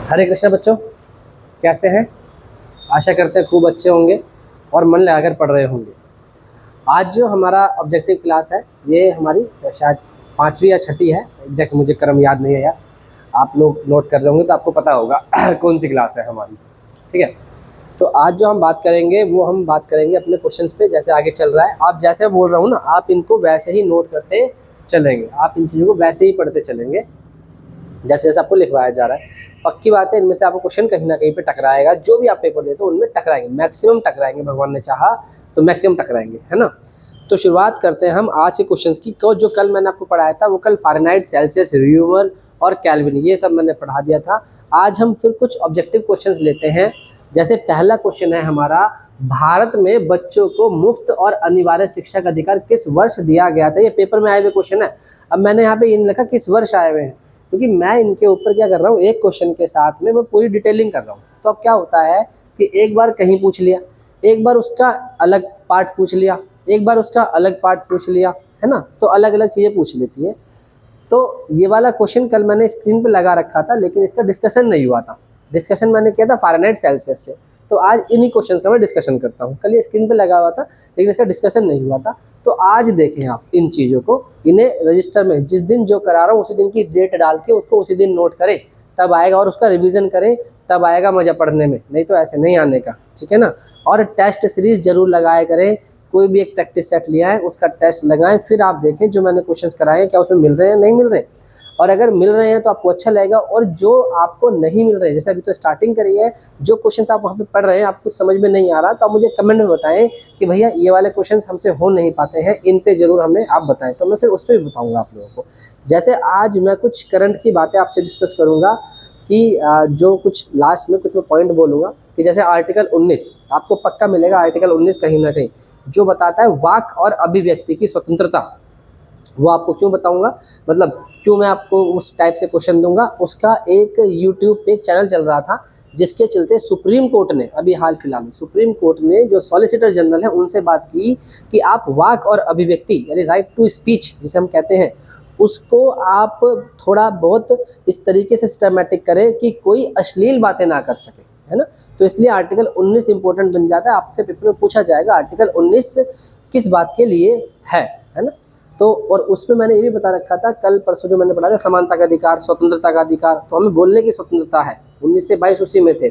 हरे कृष्ण बच्चों, कैसे हैं? आशा करते हैं खूब अच्छे होंगे और मन लगाकर पढ़ रहे होंगे। आज जो हमारा ऑब्जेक्टिव क्लास है ये हमारी शायद 5वीं या 6ठी है। एग्जैक्ट मुझे क्रम याद नहीं है यार, आप लोग नोट कर रहे होंगे तो आपको पता होगा कौन सी क्लास है हमारी। ठीक है, तो आज जो हम बात करेंगे वो हम बात करेंगे अपने क्वेश्चंस पे। जैसे आगे चल रहा है, आप जैसे बोल रहा हूँ ना, आप इनको वैसे ही नोट करते चलेंगे, आप इन चीज़ों को वैसे ही पढ़ते चलेंगे जैसे जैसे आपको लिखवाया जा रहा है। पक्की बात है, इनमें से आपको क्वेश्चन कहीं ना कहीं पे टकराएगा। जो भी आप पेपर देते हो उनमें टकराएंगे, मैक्सिमम टकराएंगे, भगवान ने चाहा तो मैक्सिमम टकराएंगे, है ना। तो शुरुआत करते हैं हम आज के क्वेश्चंस की। जो कल मैंने आपको पढ़ाया था वो कल फ़ारेनहाइट, सेल्सियस, र्यूमर और केल्विन ये सब मैंने पढ़ा दिया था। आज हम फिर कुछ ऑब्जेक्टिव क्वेश्चंस लेते हैं। जैसे पहला क्वेश्चन है हमारा, भारत में बच्चों को मुफ्त और अनिवार्य शिक्षा का अधिकार किस वर्ष दिया गया था। ये पेपर में आए हुए क्वेश्चन है। अब मैंने यहाँ पे ये नहीं लिखा किस वर्ष आए हुए हैं, क्योंकि मैं इनके ऊपर क्या कर रहा हूँ, एक क्वेश्चन के साथ में मैं पूरी डिटेलिंग कर रहा हूँ। तो अब क्या होता है कि एक बार कहीं पूछ लिया, एक बार उसका अलग पार्ट पूछ लिया, एक बार उसका अलग पार्ट पूछ लिया, है ना। तो अलग अलग चीज़ें पूछ लेती है। तो ये वाला क्वेश्चन कल मैंने स्क्रीन पे लगा रखा था, लेकिन इसका डिस्कशन नहीं हुआ था। डिस्कशन मैंने किया था फ़ारेनहाइट, सेल्सियस से। तो आज इन्हीं क्वेश्चंस का मैं डिस्कशन करता हूँ। कल ये स्क्रीन पे लगा हुआ था लेकिन इसका डिस्कशन नहीं हुआ था। तो आज देखें आप इन चीज़ों को, इन्हें रजिस्टर में जिस दिन जो करा रहा हूँ उसी दिन की डेट डाल के उसको उसी दिन नोट करें, तब आएगा। और उसका रिवीजन करें, तब आएगा मज़ा पढ़ने में, नहीं तो ऐसे नहीं आने का। ठीक है ना। और टेस्ट सीरीज़ जरूर लगाया करें। कोई भी एक प्रैक्टिस सेट लिया है उसका टेस्ट लगाएं, फिर आप देखें जो मैंने क्वेश्चंस कराए हैं क्या उसमें मिल रहे हैं, नहीं मिल रहे। और अगर मिल रहे हैं तो आपको अच्छा लगेगा, और जो आपको नहीं मिल रहे, जैसे अभी तो स्टार्टिंग करी है, जो क्वेश्चंस आप वहाँ पे पढ़ रहे हैं आपको समझ में नहीं आ रहा, तो आप मुझे कमेंट में बताएं कि भैया ये वाले क्वेश्चंस हमसे हो नहीं पाते हैं, इन पे जरूर हमें आप बताएं, तो मैं फिर उस पर भी बताऊँगा आप लोगों को। जैसे आज मैं कुछ करंट की बातें आपसे डिस्कस करूँगा कि जो कुछ लास्ट में कुछ मैं पॉइंट बोलूँगा कि जैसे आर्टिकल 19 आपको पक्का मिलेगा। आर्टिकल 19 कहीं ना कहीं जो बताता है वाक और अभिव्यक्ति की स्वतंत्रता, वो आपको क्यों बताऊंगा, मतलब क्यों मैं आपको उस टाइप से क्वेश्चन दूंगा। उसका एक यूट्यूब पे चैनल चल रहा था जिसके चलते सुप्रीम कोर्ट ने अभी हाल फिलहाल में, सुप्रीम कोर्ट ने जो सॉलिसिटर जनरल है उनसे बात की कि आप वाक और अभिव्यक्ति यानी राइट टू स्पीच जिसे हम कहते हैं, उसको आप थोड़ा बहुत इस तरीके से सिस्टमेटिक करें कि कोई अश्लील बातें ना कर सके, है ना। तो इसलिए आर्टिकल 19 इंपॉर्टेंट बन जाता है। आपसे पेपर में पूछा जाएगा आर्टिकल 19 किस बात के लिए है ना। तो और उसमें मैंने ये भी बता रखा था कल परसों जो मैंने पढ़ाया था, समानता का अधिकार, स्वतंत्रता का अधिकार, तो हमें बोलने की स्वतंत्रता है, 19 से 22 उसी में थे।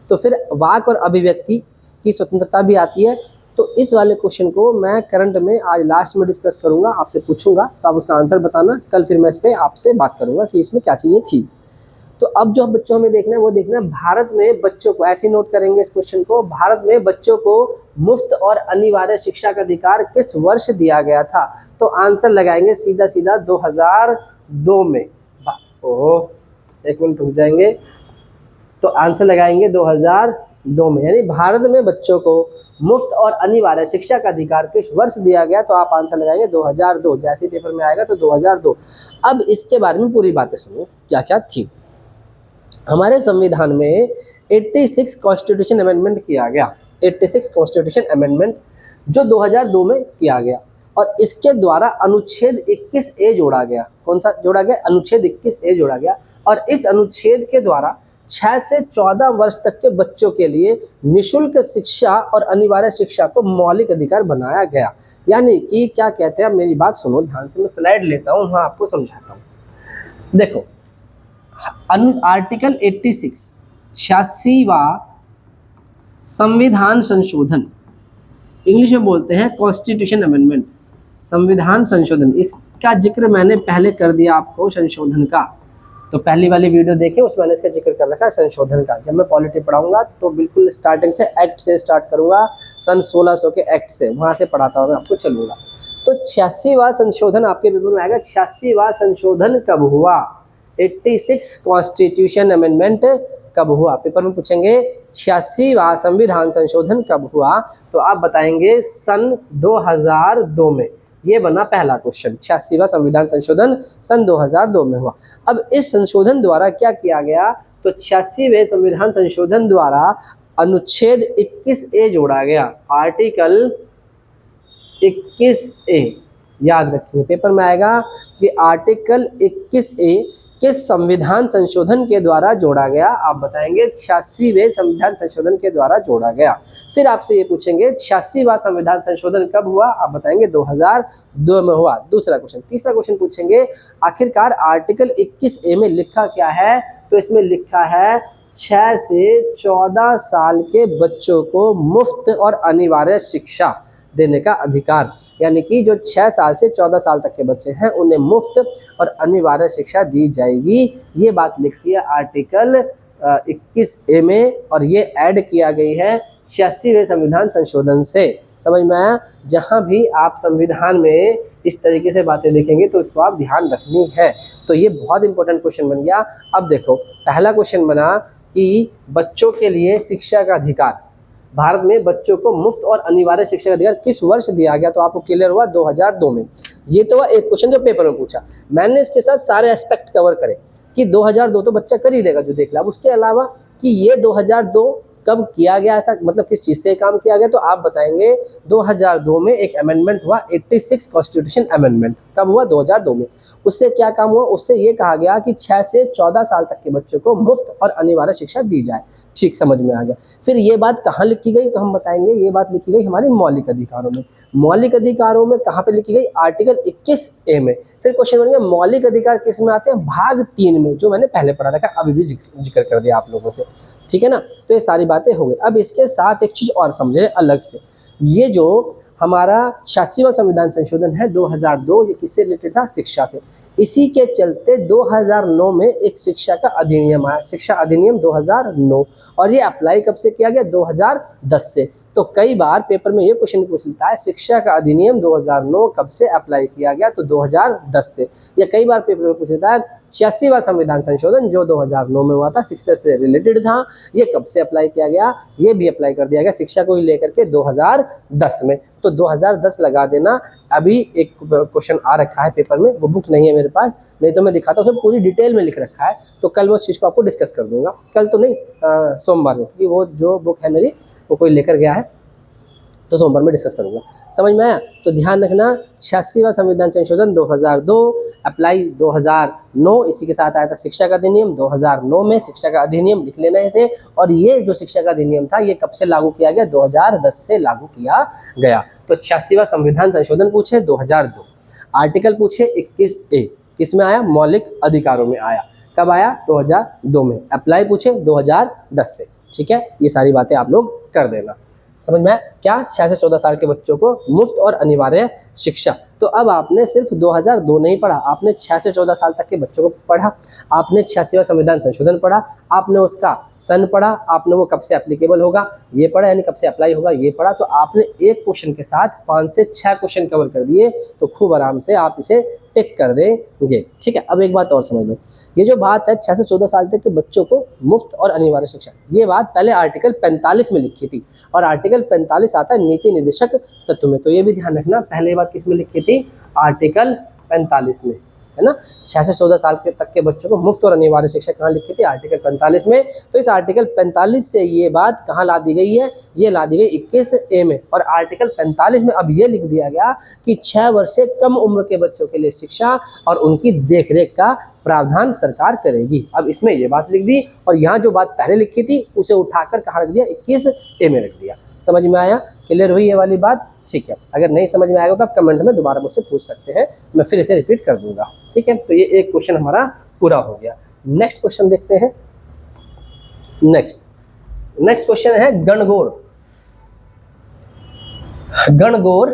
तो फिर वाक और अभिव्यक्ति की स्वतंत्रता भी आती है। तो इस वाले क्वेश्चन को मैं करंट में आज लास्ट में डिस्कस करूंगा, आपसे पूछूंगा तो आप उसका आंसर बताना। कल फिर मैं इस पर आपसे बात करूंगा कि इसमें क्या चीज़ें थी। तो अब जो बच्चों हमें देखना है वो देखना है, भारत में बच्चों को, ऐसे नोट करेंगे इस क्वेश्चन को, भारत में बच्चों को मुफ्त और अनिवार्य शिक्षा का अधिकार किस वर्ष दिया गया था। तो आंसर लगाएंगे सीधा सीधा 2002 में। ओह, एक मिनट रुक जाएंगे। तो आंसर लगाएंगे 2002 में, यानी भारत में बच्चों को मुफ्त और अनिवार्य शिक्षा का अधिकार किस वर्ष दिया गया, तो आप आंसर लगाएंगे 2002। जैसे पेपर में आएगा तो 2002। अब इसके बारे में पूरी बातें सुनो क्या क्या थी। हमारे संविधान में 86 कॉन्स्टिट्यूशन अमेंडमेंट किया गया, 86 कॉन्स्टिट्यूशन अमेंडमेंट जो 2002 में किया गया, और इसके द्वारा अनुच्छेद 21A जोड़ा गया। कौन सा जोड़ा गया? अनुच्छेद 21A जोड़ा गया। और इस अनुच्छेद के द्वारा 6 से 14 वर्ष तक के बच्चों के लिए निःशुल्क शिक्षा और अनिवार्य शिक्षा को मौलिक अधिकार बनाया गया। यानी कि क्या कहते हैं, आप मेरी बात सुनो ध्यान से, मैं स्लाइड लेता हूँ, वहाँ आपको समझाता हूँ। देखो, आर्टिकल 86 86वां संविधान संशोधन, इंग्लिश में बोलते हैं कॉन्स्टिट्यूशन अमेंडमेंट, संविधान संशोधन। इसका जिक्र मैंने पहले कर दिया आपको, संशोधन का। तो पहली वाली वीडियो देखें, उसमें मैंने इसका जिक्र कर रखा है संशोधन का। जब मैं पॉलिटी पढ़ाऊंगा तो बिल्कुल स्टार्टिंग से एक्ट से स्टार्ट करूंगा, सन 1600 के एक्ट से, वहां से पढ़ाता हुआ मैं आपको चलूंगा। तो 86वां संशोधन आपके पेपर में आएगा। 86वां संशोधन कब हुआ? 86 कॉन्स्टिट्यूशन अमेंडमेंट कब हुआ? पेपर में पूछेंगे 86वां संविधान संशोधन कब हुआ, तो आप बताएंगे सन 2002 में। ये बना पहला क्वेश्चन, 86वां संविधान संशोधन सन 2002 में हुआ। अब इस संशोधन द्वारा क्या किया गया, तो 86वें संविधान संशोधन द्वारा अनुच्छेद 21A जोड़ा गया। आर्टिकल 21A याद रखिए, पेपर में आएगा कि आर्टिकल 21A किस संविधान संशोधन के द्वारा जोड़ा गया? आप बताएंगे 86वें संविधान संशोधन के द्वारा जोड़ा गया। फिर आपसे ये पूछेंगे 86वां संविधान संशोधन कब हुआ? आप बताएंगे 2002 में हुआ। दूसरा क्वेश्चन। तीसरा क्वेश्चन पूछेंगे आखिरकार आर्टिकल 21A में लिखा क्या है? तो इसमें लिखा है 6 से 14 साल के बच्चों को मुफ्त और अनिवार्य शिक्षा देने का अधिकार, यानी कि जो 6 साल से 14 साल तक के बच्चे हैं उन्हें मुफ्त और अनिवार्य शिक्षा दी जाएगी। ये बात लिखी है आर्टिकल 21A में और ये ऐड किया गई है 86वें संविधान संशोधन से। समझ में आया? जहाँ भी आप संविधान में इस तरीके से बातें देखेंगे तो इसको आप ध्यान रखनी है। तो ये बहुत इंपॉर्टेंट क्वेश्चन बन गया। अब देखो, पहला क्वेश्चन बना कि बच्चों के लिए शिक्षा का अधिकार, भारत में बच्चों को मुफ्त और अनिवार्य शिक्षा का अधिकार किस वर्ष दिया गया? तो आपको क्लियर हुआ 2002 में। ये तो एक क्वेश्चन जो पेपर में पूछा, मैंने इसके साथ सारे एस्पेक्ट कवर करे कि 2002 तो बच्चा कर ही देगा जो देख ला। अब उसके अलावा कि ये 2002 कब किया गया, ऐसा मतलब किस चीज़ से काम किया गया? तो आप बताएंगे 2002 में एक अमेंडमेंट हुआ, 86 कॉन्स्टिट्यूशन अमेंडमेंट। कब हुआ? 2002 में। उससे क्या काम हुआ? उससे ये कहा गया कि 6 से 14 साल तक के बच्चों को मुफ्त और अनिवार्य शिक्षा दी जाए। ठीक, समझ में आ गया। फिर ये बात कहाँ लिखी गई? तो हम बताएंगे ये बात लिखी गई हमारे मौलिक अधिकारों में। मौलिक अधिकारों में कहाँ पे लिखी गई? आर्टिकल 21A में। फिर क्वेश्चन बन गया मौलिक अधिकार किस में आते हैं? भाग 3 में, जो मैंने पहले पढ़ा था, अभी भी जिक्र कर दिया आप लोगों से। ठीक है ना? तो ये सारी बातें हो गई। अब इसके साथ एक चीज़ और समझे अलग से, ये जो हमारा 86वां संविधान संशोधन है 2002, ये किससे रिलेटेड था? शिक्षा से। इसी के चलते 2009 में एक शिक्षा का अधिनियम आया, शिक्षा अधिनियम 2009, और ये अप्लाई कब से किया गया? 2010 से। तो कई बार पेपर में ये क्वेश्चन पूछ लेता है शिक्षा का अधिनियम 2009 कब से अप्लाई किया गया? तो 2010 से। या कई बार पेपर में पूछ लेता है 86वां संविधान संशोधन जो 2009 में हुआ था, शिक्षा से रिलेटेड था, ये कब से अप्लाई किया गया? ये भी अप्लाई कर दिया गया शिक्षा को ही लेकर के 2010 में। तो 2010 लगा देना। अभी एक क्वेश्चन आ रखा है पेपर में, वो बुक नहीं है मेरे पास, नहीं तो मैं दिखाता हूँ, उसमें पूरी डिटेल में लिख रखा है। तो कल वो उस चीज़ को आपको डिस्कस कर दूंगा, कल तो नहीं, सोमवार में, क्योंकि वो जो बुक है मेरी वो कोई लेकर गया है, तो सोमवार में डिस्कस करूंगा। समझ में आया? तो ध्यान रखना 86वां संविधान संशोधन 2002, अप्लाई 2009, इसी के साथ आया था शिक्षा का अधिनियम 2009 में। शिक्षा का अधिनियम लिख लेना इसे। और ये जो शिक्षा का अधिनियम था ये कब से लागू किया गया? 2010 से लागू किया गया। तो 86वां संविधान संशोधन पूछे 2002, आर्टिकल पूछे 21A, किस में आया? मौलिक अधिकारों में आया। कब आया? 2002 में। अप्लाई पूछे 2010 से। ठीक है, ये सारी बातें आप लोग कर देना। समझ में आया? क्या? 6 से 14 साल के बच्चों को मुफ्त और अनिवार्य शिक्षा। तो अब आपने सिर्फ 2002 नहीं पढ़ा, आपने 6 से 14 साल तक के बच्चों को पढ़ा, आपने 86वां संविधान संशोधन पढ़ा, आपने उसका सन पढ़ा, आपने वो कब से एप्लीकेबल होगा ये पढ़ा, यानी कब से अप्लाई होगा ये पढ़ा। तो आपने एक क्वेश्चन के साथ 5 से 6 क्वेश्चन कवर कर दिए। तो खूब आराम से आप इसे टिक कर देंगे। ठीक है, अब एक बात और समझ लो, ये जो बात है 6 से 14 साल तक के बच्चों को मुफ्त और अनिवार्य शिक्षा, ये बात पहले आर्टिकल 45 में लिखी थी, और आर्टिकल 45 आता है नीति निर्देशक तत्व में। तो ये भी ध्यान रखना, पहले बात किस में लिखी थी? आर्टिकल 45 में, है ना। 6 से 14 साल के तक के बच्चों को मुफ्त और अनिवार्य शिक्षा कहाँ लिखी थी? आर्टिकल 45 में। तो इस आर्टिकल 45 से ये बात कहाँ ला दी गई है? ये ला दी गई 21A में। और आर्टिकल 45 में अब ये लिख दिया गया कि 6 वर्ष से कम उम्र के बच्चों के लिए शिक्षा और उनकी देखरेख का प्रावधान सरकार करेगी। अब इसमें ये बात लिख दी, और यहाँ जो बात पहले लिखी थी उसे उठाकर कहाँ रख दिया? 21A में रख दिया। समझ में आया? क्लियर हुई ये वाली बात? ठीक है, अगर नहीं समझ में आएगा तो आप कमेंट में दोबारा मुझसे पूछ सकते हैं, मैं फिर इसे रिपीट कर दूंगा। ठीक है, तो ये एक क्वेश्चन हमारा पूरा हो गया। नेक्स्ट क्वेश्चन देखते हैं। नेक्स्ट क्वेश्चन है गणगौर। गणगौर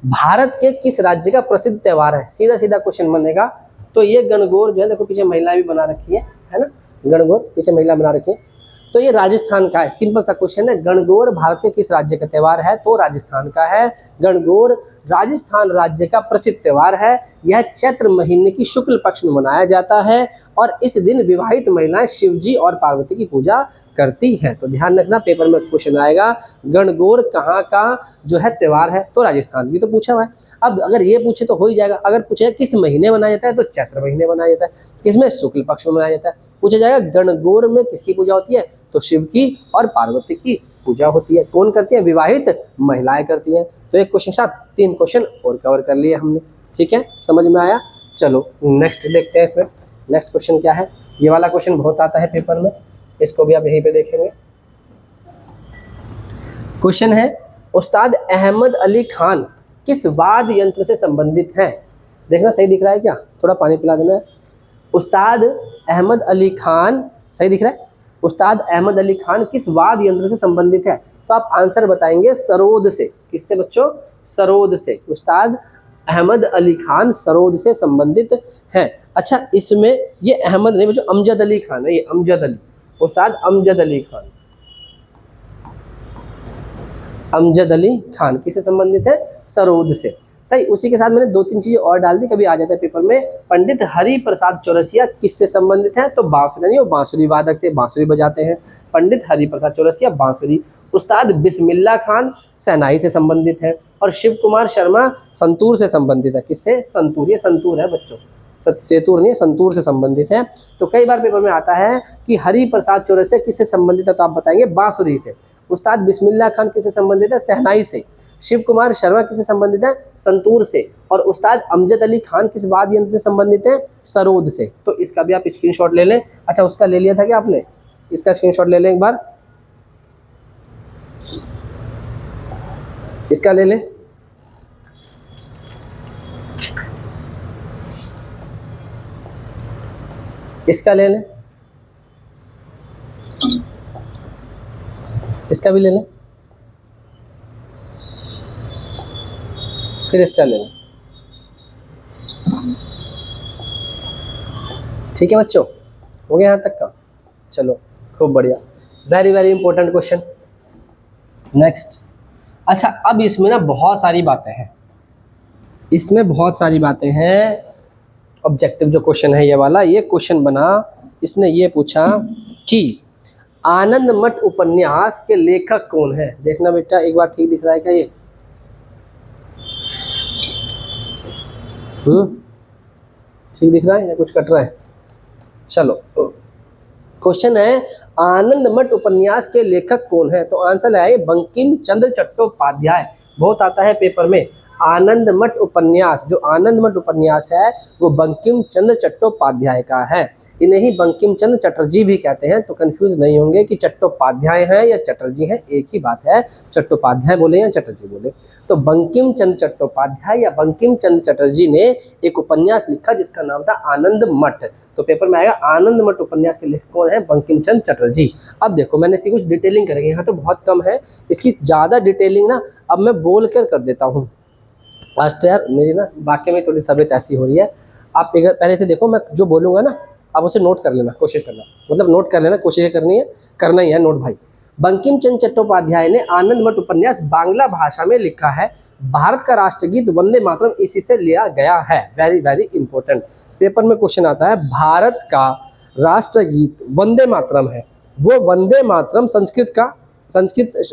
भारत के किस राज्य का प्रसिद्ध त्योहार है? सीधा सीधा क्वेश्चन बनेगा। तो ये गणगौर जो है, देखो पीछे महिला भी बना रखी है ना, गणगौर पीछे महिला बना रखी है। तो ये राजस्थान का है, सिंपल सा क्वेश्चन है। गणगौर भारत के किस राज्य का त्यौहार है? तो राजस्थान का है। गणगौर राजस्थान राज्य का प्रसिद्ध त्यौहार है। यह चैत्र महीने की शुक्ल पक्ष में मनाया जाता है, और इस दिन विवाहित महिलाएं शिवजी और पार्वती की पूजा करती हैं। तो ध्यान रखना, पेपर में क्वेश्चन आएगा गणगौर कहाँ का जो है त्यौहार है? तो राजस्थान, ये तो पूछा हुआ है। अब अगर ये पूछे तो हो ही जाएगा। अगर पूछे किस महीने मनाया जाता है? तो चैत्र महीने मनाया जाता है। किसमें? शुक्ल पक्ष में मनाया जाता है। पूछा जाएगा गणगौर में किसकी पूजा होती है? तो शिव की और पार्वती की पूजा होती है। कौन करती है? विवाहित महिलाएं करती हैं। तो एक क्वेश्चन साथ 3 क्वेश्चन और कवर कर लिए हमने। ठीक है, समझ में आया? चलो नेक्स्ट देखते हैं। इसमें नेक्स्ट क्वेश्चन क्या है, ये वाला क्वेश्चन बहुत आता है पेपर में, इसको भी आप यहीं पे देखेंगे। क्वेश्चन है उस्ताद अहमद अली खान किस वाद्य यंत्र से संबंधित हैं? देखना सही दिख रहा है क्या, थोड़ा पानी पिला देना। उस्ताद अहमद अली खान, सही दिख रहा है? उस्ताद अहमद अली खान किस वाद्य यंत्र से संबंधित है? तो आप आंसर बताएंगे सरोद से। किससे बच्चों? सरोद से। उस्ताद अहमद अली खान सरोद से संबंधित हैं। अच्छा, इसमें ये अहमद नहीं बच्चों, अमजद अली खान है, ये अमजद अली, उस्ताद अमजद अली खान। अमजद अली खान किससे संबंधित है? सरोद से। सही। उसी के साथ मैंने 2-3 चीज़ें और डाल दी, कभी आ जाता है पेपर में। पंडित हरि प्रसाद चौरसिया किससे संबंधित है? तो बांसुरी, नहीं वो बांसुरी वादक थे, बांसुरी बजाते हैं। पंडित हरि प्रसाद चौरसिया बांसुरी। उस्ताद बिस्मिल्लाह खान शहनाई से संबंधित है। और शिव कुमार शर्मा संतूर से संबंधित है। किससे? संतूर। ये संतूर है बच्चों, सेतुर नहीं, संतूर से संबंधित है। तो कई बार पेपर में आता है कि हरि प्रसाद चौरसिया किससे संबंधित है, तो आप बताएंगे बांसुरी से। उस्ताद बिस्मिल्लाह खान किससे संबंधित है? शहनाई से। शिव कुमार शर्मा किससे संबंधित है? संतूर से। और उस्ताद अमजद अली खान किस वाद्य यंत्र से संबंधित है? सरोद से। तो इसका भी आप स्क्रीनशॉट ले लें। अच्छा, उसका ले लिया था क्या आपने? इसका स्क्रीनशॉट ले लें एक बार, इसका ले लें। इसका ले लें, इसका भी ले लें, फिर इसका ले लें। ठीक है बच्चों, हो गया यहाँ तक का? चलो खूब बढ़िया, very very important question. Next. अच्छा, अब इसमें ना बहुत सारी बातें हैं, इसमें बहुत सारी बातें हैं। ऑब्जेक्टिव जो क्वेश्चन है ये वाला, ये क्वेश्चन बना, इसने ये पूछा कि आनंद मठ उपन्यास के लेखक कौन है? देखना बेटा एक बार, ठीक दिख रहा है क्या ये? ठीक दिख रहा है या कुछ कट रहा है? चलो, क्वेश्चन है आनंद मठ उपन्यास के लेखक कौन है? तो आंसर है बंकिम चंद्र चट्टोपाध्याय। बहुत आता है पेपर में। आनंद मठ उपन्यास, जो आनंद मठ उपन्यास है वो बंकिम चंद्र चट्टोपाध्याय का है। इन्हें ही बंकिम चंद्र चटर्जी भी कहते हैं, तो कंफ्यूज नहीं होंगे कि चट्टोपाध्याय हैं या चटर्जी हैं, एक ही बात है, चट्टोपाध्याय बोले या चटर्जी बोले। तो बंकिम चंद्र चट्टोपाध्याय या बंकिम चंद्र चटर्जी ने एक उपन्यास लिखा जिसका नाम था आनंद मठ। तो पेपर में आएगा आनंद मठ उपन्यास के लेखक कौन है? बंकिम चंद्र चटर्जी। अब देखो, मैंने इसकी कुछ डिटेलिंग करेंगे, यहाँ तो बहुत कम है, इसकी ज़्यादा डिटेलिंग ना अब मैं बोल कर देता हूँ। आज तो यार मेरी ना वाकई में थोड़ी तबीयत ऐसी हो रही है। आप एक पहले से देखो, मैं जो बोलूँगा ना आप उसे नोट कर लेना, कोशिश करना, मतलब नोट कर लेना, कोशिश करनी है, करना ही है नोट भाई। बंकिम चंद्र चट्टोपाध्याय ने आनंद मठ उपन्यास बांग्ला भाषा में लिखा है। भारत का राष्ट्रगीत वंदे मातरम इसी से लिया गया है। वेरी वेरी इंपॉर्टेंट, पेपर में क्वेश्चन आता है। भारत का राष्ट्रगीत वंदे मातरम है, वो वंदे मातरम संस्कृत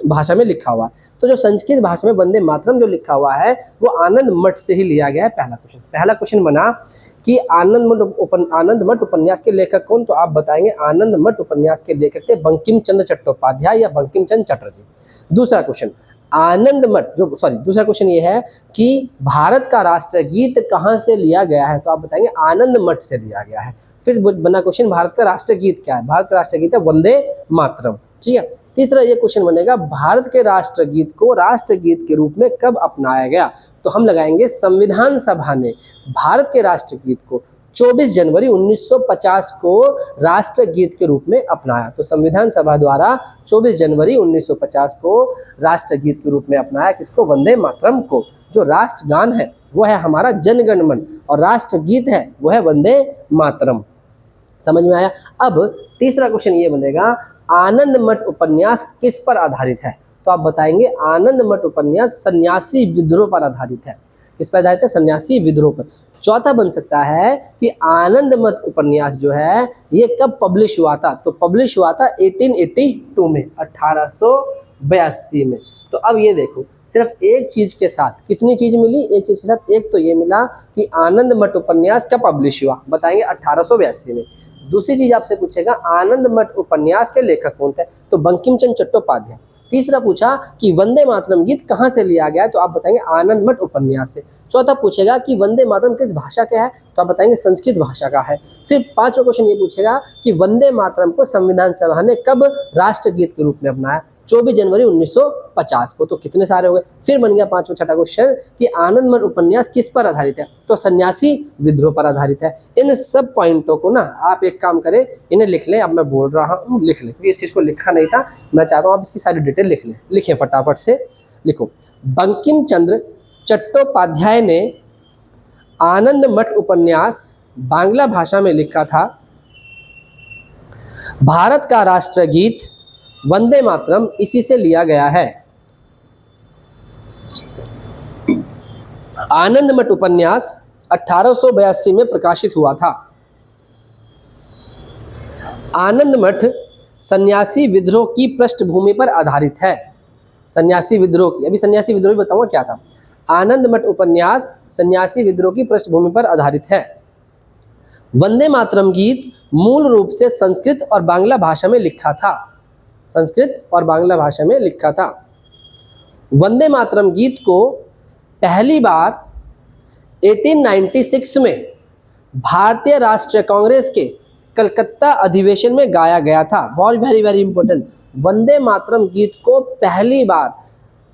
भाषा में लिखा हुआ है। तो जो संस्कृत भाषा में वंदे मातरम जो लिखा हुआ है वो आनंद मठ से ही लिया गया है। पहला क्वेश्चन बना कि आनंद मठ उपन्यास के लेखक कौन? तो आप बताएंगे आनंद मठ उपन्यास के लेखक थे बंकिम चंद्र चट्टोपाध्याय या बंकिम चंद्र चटर्जी। दूसरा क्वेश्चन, दूसरा क्वेश्चन ये है कि भारत का राष्ट्रगीत कहाँ से लिया गया है? तो आप बताएंगे आनंद मठ से लिया गया है। फिर बना क्वेश्चन, भारत का राष्ट्रगीत क्या है? भारत का राष्ट्रगीत है वंदे मातरम। ठीक है। तीसरा ये क्वेश्चन बनेगा, भारत के राष्ट्रगीत को राष्ट्रगीत के रूप में कब अपनाया गया? तो हम लगाएंगे संविधान सभा ने भारत के राष्ट्रगीत को 24 जनवरी 1950 को राष्ट्रगीत के रूप में अपनाया। तो संविधान सभा द्वारा 24 जनवरी 1950 को राष्ट्रगीत के रूप में अपनाया। किसको? वंदे मातरम को। जो राष्ट्रगान है वो है हमारा जनगण मन और राष्ट्रगीत है वो है वंदे मातरम। समझ में आया? अब तीसरा क्वेश्चन ये बनेगा, आनंद मठ उपन्यास किस पर आधारित है? तो आप बताएंगे आनंद मठ उपन्यास सन्यासी विद्रोह पर आधारित है। किस पर आधारित है? सन्यासी विद्रोह पर। चौथा बन सकता है कि आनंद मठ उपन्यास जो है ये कब पब्लिश हुआ था? तो पब्लिश हुआ था 1882 में, 1882 में। तो अब ये देखो, सिर्फ एक चीज़ के साथ कितनी चीज़ मिली? एक चीज़ के साथ एक तो ये मिला कि आनंद मठ उपन्यास कब पब्लिश हुआ, बताएंगे 1882 में। दूसरी चीज आपसे पूछेगा आनंद मठ उपन्यास के लेखक कौन थे, तो बंकिम चंद्र चट्टोपाध्याय। तीसरा पूछा कि वंदे मातरम गीत कहाँ से लिया गया है, तो आप बताएंगे आनंद मठ उपन्यास से। चौथा पूछेगा कि वंदे मातरम किस भाषा का है, तो आप बताएंगे संस्कृत भाषा का है। फिर पांचवा क्वेश्चन ये पूछेगा कि वंदे मातरम को संविधान सभा ने कब राष्ट्रगीत के रूप में अपनाया, 24 जनवरी 1950 को। तो कितने सारे हो गए। फिर बन गया पांचवा छठा क्वेश्चन कि आनंद मठ उपन्यास किस पर आधारित है, तो सन्यासी विद्रोह पर आधारित है। इन सब पॉइंटों को ना आप एक काम करें, इन्हें लिख लें। अब मैं बोल रहा हूँ लिख लें, इस चीज़ को लिखा नहीं था, मैं चाहता हूँ आप इसकी सारी डिटेल लिख लें। लिखें फटाफट से, लिखो। बंकिम चंद्र चट्टोपाध्याय ने आनंद मठ उपन्यास बांग्ला भाषा में लिखा था। भारत का राष्ट्रगीत वंदे मातरम इसी से लिया गया है। आनंद मठ उपन्यास 1882 में प्रकाशित हुआ था। आनंद मठ सन्यासी विद्रोह की पृष्ठभूमि पर आधारित है। सन्यासी विद्रोह की, अभी सन्यासी विद्रोह भी बताऊंगा क्या था। आनंद मठ उपन्यास सन्यासी विद्रोह की पृष्ठभूमि पर आधारित है। वंदे मातरम गीत मूल रूप से संस्कृत और बांग्ला भाषा में लिखा था। संस्कृत और बांग्ला भाषा में लिखा था। वंदे मातरम गीत को पहली बार 1896 में भारतीय राष्ट्रीय कांग्रेस के कलकत्ता अधिवेशन में गाया गया था। बहुत very very important. Vande Mataram गीत को पहली बार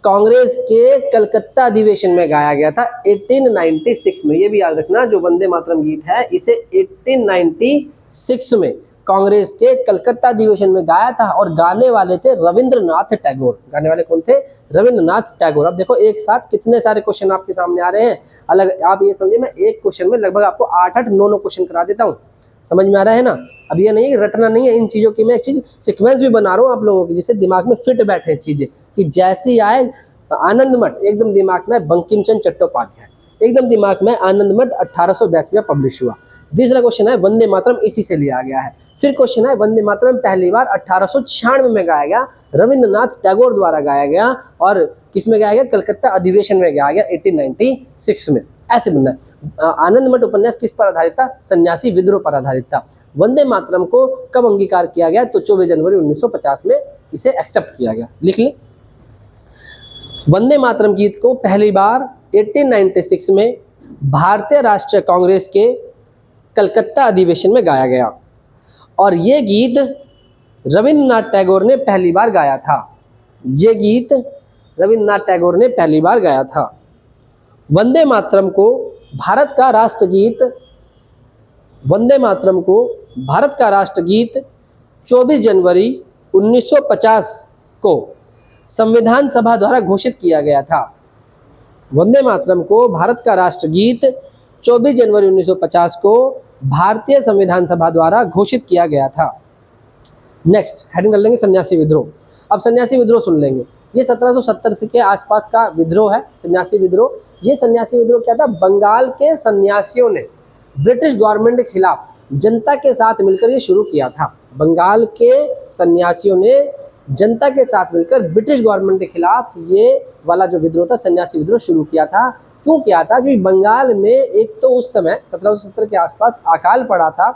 कांग्रेस के कलकत्ता अधिवेशन में गाया गया था 1896 में। ये भी याद रखना, जो वंदे मातरम गीत है इसे 1896 में कांग्रेस के कलकत्ता अधिवेशन में गाया था, और गाने वाले थे रविंद्रनाथ टैगोर। गाने वाले कौन थे? रविंद्रनाथ टैगोर। अब देखो एक साथ कितने सारे क्वेश्चन आपके सामने आ रहे हैं अलग। आप ये समझिए, मैं एक क्वेश्चन में लगभग आपको 8-8, 9-9 क्वेश्चन करा देता हूँ। समझ में आ रहा है ना। अब ये नहीं है रटना नहीं है इन चीज़ों की, मैं एक चीज़ सिक्वेंस भी बना रहा हूँ आप लोगों की, जिससे दिमाग में फिट बैठे चीज़ें, कि जैसी आए। आनंद मठ एकदम दिमाग में बंकिम चंद्र चट्टोपाध्याय, एकदम दिमाग में आनंद मठ 1882 में पब्लिश हुआ। दूसरा क्वेश्चन है वंदे मातरम इसी से लिया गया है। फिर क्वेश्चन है वंदे मातरम पहली बार 1896 में गाया गया, रविंद्रनाथ टैगोर द्वारा गाया गया, और किस में गाया गया? कलकत्ता अधिवेशन में गाया गया 1896 में। ऐसे बनना है। आनंद मठ उपन्यास किस पर आधारित था? सन्यासी विद्रोह पर आधारित था। वंदे मातरम को कब अंगीकार किया गया? तो 24 जनवरी 1950 में इसे एक्सेप्ट किया गया। लिख लें। वंदे मातरम गीत को पहली बार 1896 में भारतीय राष्ट्रीय कांग्रेस के कलकत्ता अधिवेशन में गाया गया, और ये गीत रविंद्रनाथ टैगोर ने पहली बार गाया था। ये गीत रविंद्रनाथ टैगोर ने पहली बार गाया था। वंदे मातरम को भारत का राष्ट्रगीत, वंदे मातरम को भारत का राष्ट्रगीत 24 जनवरी 1950 को संविधान सभा द्वारा घोषित किया गया था। वंदे मातरम को भारत का राष्ट्रगीत 24 जनवरी 1950 को भारतीय संविधान सभा द्वारा घोषित किया गया था। नेक्स्ट हेडिंग कर लेंगे सन्यासी विद्रोह। अब सन्यासी विद्रोह सुन लेंगे। ये 1770 के आसपास का विद्रोह है, सन्यासी विद्रोह। ये सन्यासी विद्रोह क्या था? बंगाल के सन्यासियों ने ब्रिटिश गवर्नमेंट के खिलाफ जनता के साथ मिलकर ये शुरू किया था। बंगाल के सन्यासियों ने जनता के साथ मिलकर ब्रिटिश गवर्नमेंट के खिलाफ ये वाला जो विद्रोह था, सन्यासी विद्रोह शुरू किया था। क्यों किया था? क्योंकि बंगाल में एक तो उस समय 1770 के आसपास अकाल पड़ा था,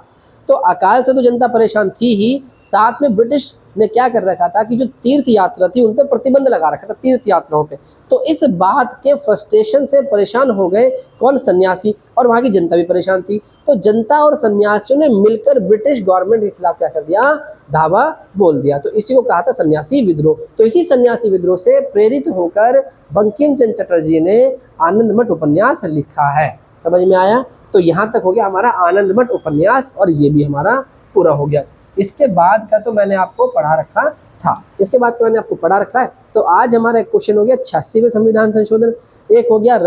तो अकाल से तो जनता परेशान थी ही, साथ में ब्रिटिश ने क्या कर रखा था कि जो तीर्थ यात्रा थी उन पर प्रतिबंध लगा रखा था, तीर्थ यात्राओं पे। तो इस बात के फ्रस्ट्रेशन से परेशान हो गए कौन? सन्यासी, और वहाँ की जनता भी परेशान थी। तो जनता और सन्यासियों ने मिलकर ब्रिटिश गवर्नमेंट के खिलाफ क्या कर दिया? धावा बोल दिया। तो इसी को कहा था सन्यासी विद्रोह। तो इसी सन्यासी विद्रोह से प्रेरित होकर बंकिम चंद्र चटर्जी ने आनंद मठ उपन्यास लिखा है। समझ में आया? तो यहाँ तक हो गया हमारा आनंद मठ उपन्यास, और ये भी हमारा पूरा हो गया। इसके बाद का तो मैंने आपको पढ़ा रखा था, इसके बाद का मैंने आपको पढ़ा रखा है। तो आज हमारा एक क्वेश्चन हो गया 86वें संविधान संशोधन, एक हो गया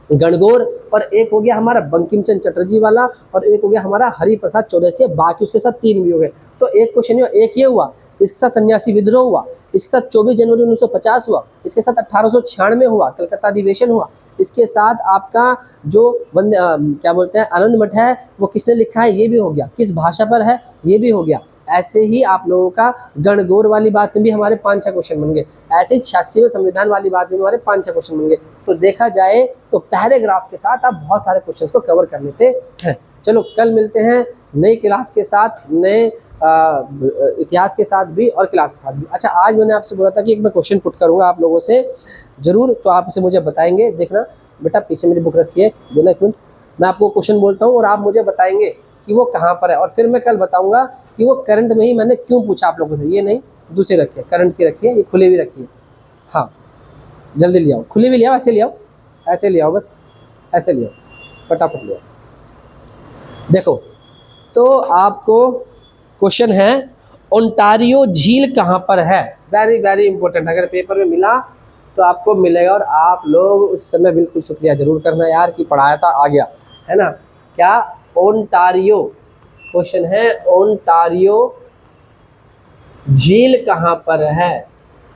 गणगौर, और एक हो गया हमारा बंकिम चंद्र चटर्जी वाला, और एक हो गया हमारा हरिप्रसाद चौरसिया। बाकी उसके साथ 3 भी हो गए। तो एक क्वेश्चन हुआ, एक ये हुआ, इसके साथ सन्यासी विद्रोह हुआ, इसके साथ 24 जनवरी 1950 हुआ, इसके साथ 1896 हुआ, कलकत्ता अधिवेशन हुआ, इसके साथ आपका जो क्या बोलते हैं आनंद मठ है वो किसने लिखा है ये भी हो गया, किस भाषा पर है ये भी हो गया। ऐसे ही आप लोगों का गणगौर वाली बात में भी हमारे 5-6 क्वेश्चन बन गए। ऐसे ही 86वें संविधान वाली बात में हमारे 5-6 क्वेश्चन बन गए। तो देखा जाए तो पैराग्राफ के साथ आप बहुत सारे क्वेश्चन को कवर कर लेते हैं। चलो कल मिलते हैं नई क्लास के साथ, नए इतिहास के साथ भी और क्लास के साथ भी। अच्छा, आज मैंने आपसे बोला था कि एक मैं क्वेश्चन पुट करूँगा आप लोगों से ज़रूर, तो आप उसे मुझे बताएंगे। देखना बेटा, पीछे मेरी बुक रखी है, देना एक मिनट। मैं आपको क्वेश्चन बोलता हूँ और आप मुझे बताएंगे कि वो कहाँ पर है, और फिर मैं कल बताऊँगा कि वो करंट में ही मैंने क्यों पूछा आप लोगों से। ये नहीं, दूसरी रखिए, करंट की रखिए, ये खुली हुई रखिए। हाँ, जल्दी ले आओ, खुली हुई ले आओ, ऐसे ले आओ, ऐसे ले आओ, बस ऐसे ले आओ, फटाफट ले आओ। देखो, तो आपको क्वेश्चन है, ओंटारियो झील कहाँ पर है। वेरी वेरी इंपॉर्टेंट, अगर पेपर में मिला तो आपको मिलेगा, और आप लोग उस समय बिल्कुल शुक्रिया जरूर करना यार कि पढ़ाया था, आ गया है ना। क्या ओंटारियो, क्वेश्चन है ओंटारियो झील कहाँ पर है।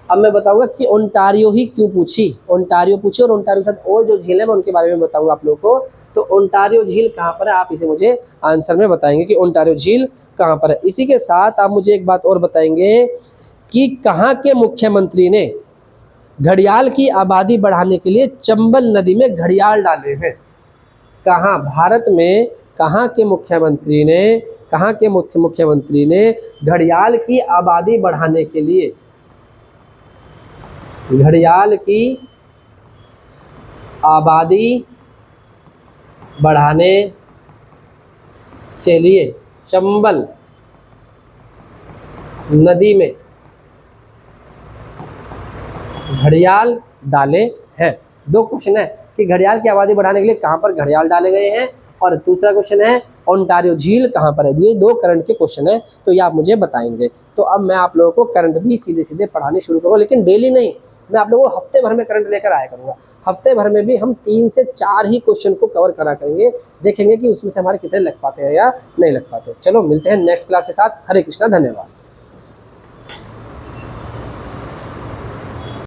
अब मैं बताऊंगा कि ओंटारियो ही क्यों पूछी, ओंटारियो पूछी, और ओंटारियो के साथ और जो झील है मैं उनके बारे में बताऊंगा आप लोगों को। तो ओंटारियो झील कहाँ पर है, आप इसे मुझे आंसर में बताएंगे कि ओंटारियो झील कहाँ पर है। इसी के साथ आप मुझे एक बात और बताएंगे कि कहाँ के मुख्यमंत्री ने घड़ियाल की आबादी बढ़ाने के लिए चंबल नदी में घड़ियाल डाले हैं। कहाँ, भारत में कहाँ के मुख्यमंत्री ने, कहाँ के मुख्यमंत्री ने घड़ियाल की आबादी बढ़ाने के लिए, घड़ियाल की आबादी बढ़ाने के लिए चंबल नदी में घड़ियाल डाले हैं। दो क्वेश्चन है कि घड़ियाल की आबादी बढ़ाने के लिए कहाँ पर घड़ियाल डाले गए हैं, और दूसरा क्वेश्चन है ओंटारियो झील कहाँ पर है। ये दो करंट के क्वेश्चन है, तो ये आप मुझे बताएंगे। तो अब मैं आप लोगों को करंट भी सीधे सीधे पढ़ाने शुरू करूँगा, लेकिन डेली नहीं, मैं आप लोगों को हफ्ते भर में करंट लेकर आया करूँगा। हफ्ते भर में भी हम 3 से 4 ही क्वेश्चन को कवर करा करेंगे, देखेंगे कि उसमें से हमारे कितने लग पाते हैं या नहीं लग पाते। चलो मिलते हैं नेक्स्ट क्लास के साथ। हरे कृष्णा, धन्यवाद।